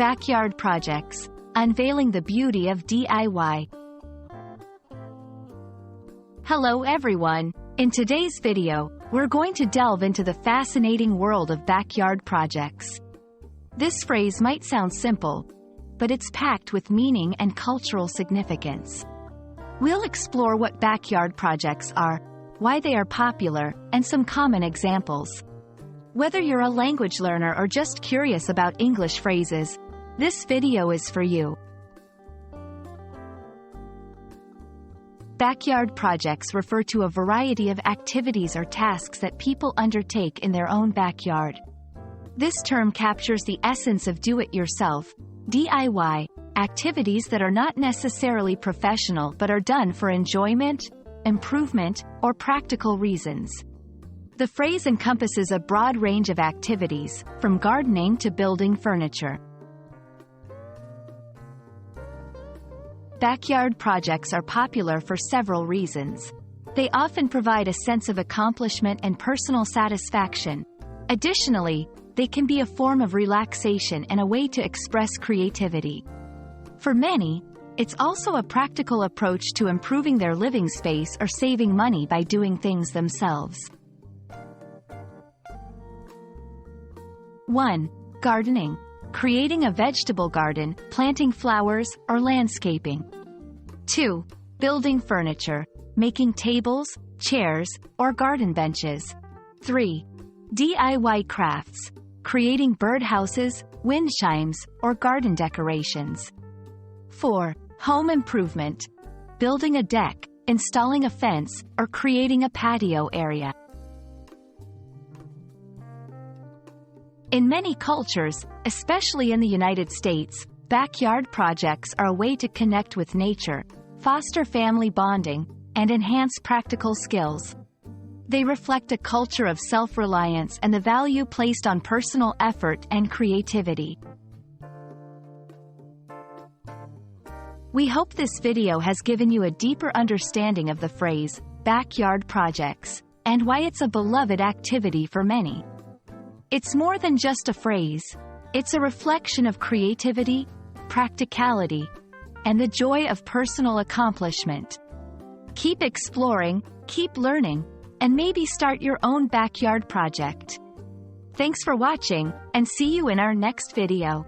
Backyard projects, unveiling the beauty of DIY. Hello everyone. In today's video, we're going to delve into the fascinating world of backyard projects. This phrase might sound simple, but it's packed with meaning and cultural significance. We'll explore what backyard projects are, why they are popular, and some common examples. Whether you're a language learner or just curious about English phrases, this video is for you. Backyard projects refer to a variety of activities or tasks that people undertake in their own backyard. This term captures the essence of do-it-yourself, DIY, activities that are not necessarily professional but are done for enjoyment, improvement, or practical reasons. The phrase encompasses a broad range of activities, from gardening to building furniture. Backyard projects are popular for several reasons. They often provide a sense of accomplishment and personal satisfaction. Additionally, they can be a form of relaxation and a way to express creativity. For many, it's also a practical approach to improving their living space or saving money by doing things themselves. 1. Gardening. Creating a vegetable garden, planting flowers, or landscaping. 2. Building furniture. Making tables, chairs, or garden benches. 3. DIY crafts. Creating birdhouses, wind chimes, or garden decorations. 4. Home improvement. Building a deck, installing a fence, or creating a patio area. In many cultures, especially in the United States, backyard projects are a way to connect with nature, foster family bonding, and enhance practical skills. They reflect a culture of self-reliance and the value placed on personal effort and creativity. We hope this video has given you a deeper understanding of the phrase, backyard projects, and why it's a beloved activity for many. It's more than just a phrase. It's a reflection of creativity, practicality, and the joy of personal accomplishment. Keep exploring, keep learning, and maybe start your own backyard project. Thanks for watching, and see you in our next video.